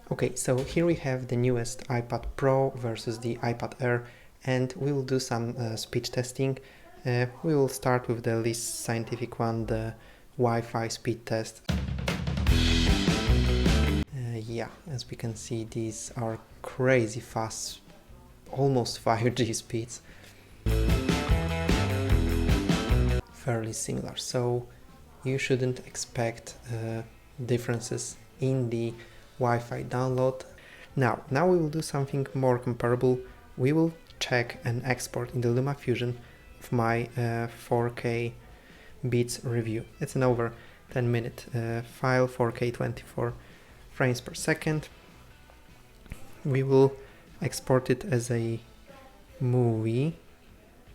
Okay, so here we have the newest iPad Pro versus the iPad Air, and we will do some speed testing. We will start with the least scientific one, the Wi-Fi speed test. Yeah, as we can see, these are crazy fast, almost 5G speeds. Fairly similar, so you shouldn't expect differences in the Wi-Fi download. Now we will do something more comparable. We will check and export in the LumaFusion of my 4K beats review. It's an over 10-minute file, 4K 24 frames per second. We will export it as a movie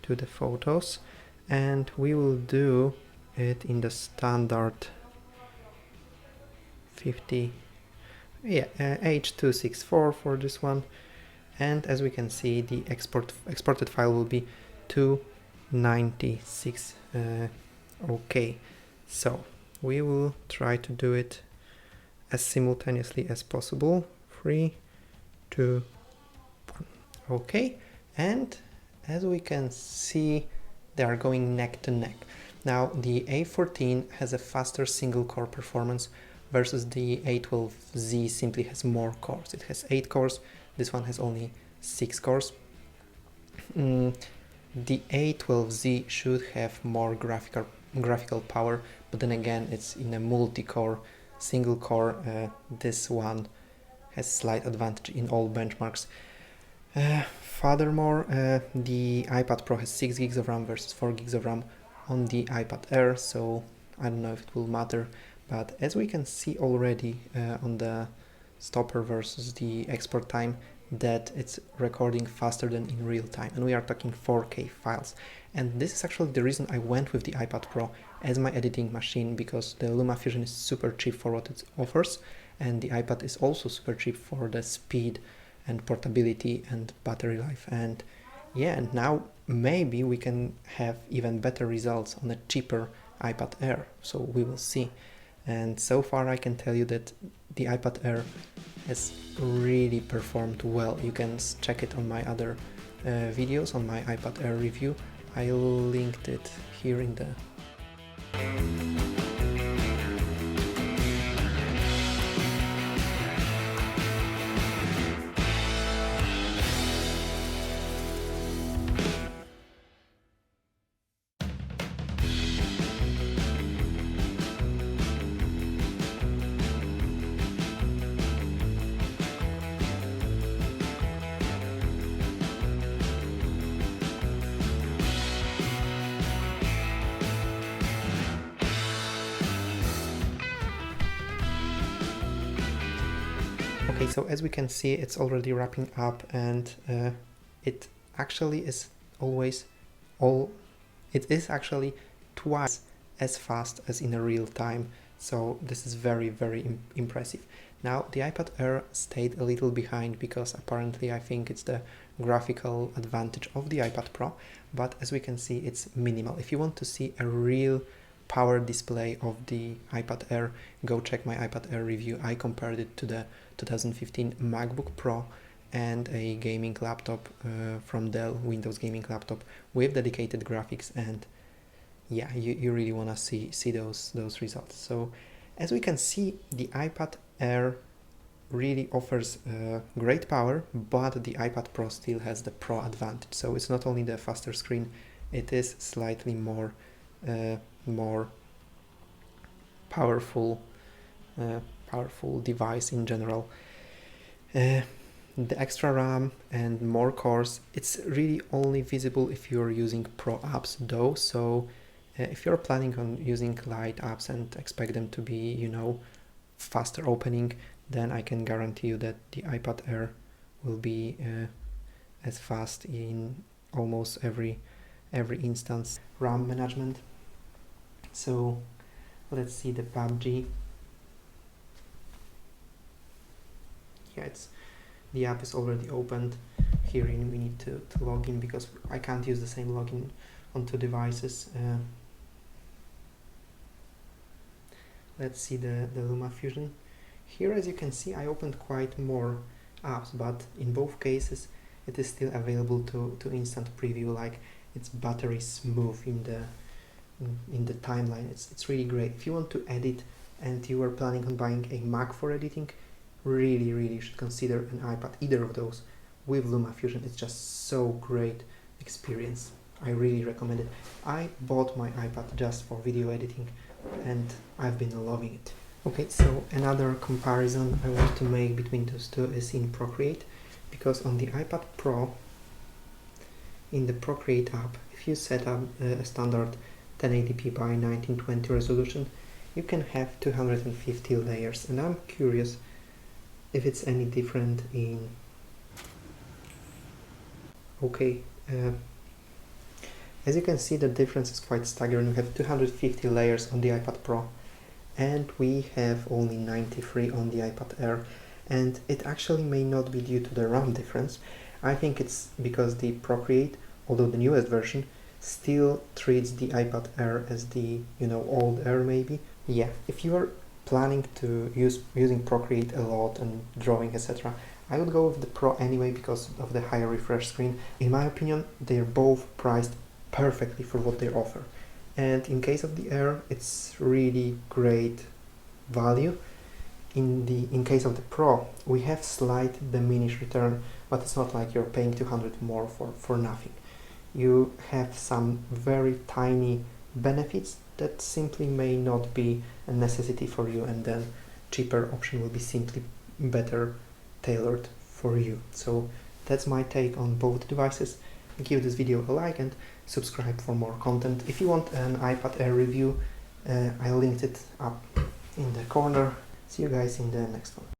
to the photos, and we will do it in the standard 50 H.264 for this one, and as we can see, the exported file will be 296. Okay, so we will try to do it as simultaneously as possible. 3, 2, 1. Okay, and as we can see, they are going neck to neck. Now the A14 has a faster single core performance versus the A12Z simply has more cores. It has 8 cores, this one has only 6 cores. The A12Z should have more graphical power, but then again it's in a multi-core, single core. This one has slight advantage in all benchmarks. Furthermore, the iPad Pro has 6 gigs of RAM versus 4 gigs of RAM on the iPad Air, so I don't know if it will matter, but as we can see already on the stopper versus the export time, that it's recording faster than in real time, and we are talking 4K files. And this is actually the reason I went with the iPad Pro as my editing machine, because the LumaFusion is super cheap for what it offers, and the iPad is also super cheap for the speed and portability and battery life. And yeah, and now maybe we can have even better results on a cheaper iPad Air, so we will see. And so far I can tell you that the iPad Air has really performed well. You can check it on my other videos, on my iPad Air review. I linked it here in the Okay, so as we can see, it's already wrapping up, and it actually is actually twice as fast as in a real time. So this is very impressive. Now the iPad Air stayed a little behind because apparently I think it's the graphical advantage of the iPad Pro, but as we can see, it's minimal. If you want to see a real power display of the iPad Air, go check my iPad Air review. I compared it to the 2015 MacBook Pro and a gaming laptop from Dell, Windows gaming laptop with dedicated graphics, and yeah, you really want to see those results. So as we can see, the iPad Air really offers great power, but the iPad Pro still has the Pro advantage. So it's not only the faster screen, it is slightly more powerful device in general. The extra RAM and more cores, it's really only visible if you're using Pro apps though, so if you're planning on using light apps and expect them to be, you know, faster opening, then I can guarantee you that the iPad Air will be as fast in almost every instance. RAM management, so let's see the PUBG. Yeah, the app is already opened. Here we need to log in because I can't use the same login on 2 devices. Let's see the LumaFusion. Here, as you can see, I opened quite more apps, but in both cases it is still available to instant preview. Like, it's buttery smooth in the timeline. It's really great. If you want to edit and you are planning on buying a Mac for editing, really should consider an iPad, either of those, with LumaFusion. It's just so great experience. I really recommend it. I bought my iPad just for video editing and I've been loving it. Okay, so another comparison I want to make between those two is in Procreate, because on the iPad Pro, in the Procreate app, if you set up a standard 1080p by 1920 resolution, you can have 250 layers, and I'm curious if it's any different in... Okay, as you can see, the difference is quite staggering. We have 250 layers on the iPad Pro, and we have only 93 on the iPad Air, and it actually may not be due to the RAM difference. I think it's because the Procreate, although the newest version, still treats the iPad Air as the, old Air maybe. Yeah, if you are planning to using Procreate a lot and drawing, etc., I would go with the Pro anyway because of the higher refresh screen. In my opinion, they're both priced perfectly for what they offer. And in case of the Air, it's really great value. In case of the Pro, we have slight diminished return, but it's not like you're paying 200 more for nothing. You have some very tiny benefits that simply may not be a necessity for you, and then cheaper option will be simply better tailored for you. So that's my take on both devices. Give this video a like and subscribe for more content. If you want an iPad Air review, I linked it up in the corner. See you guys in the next one.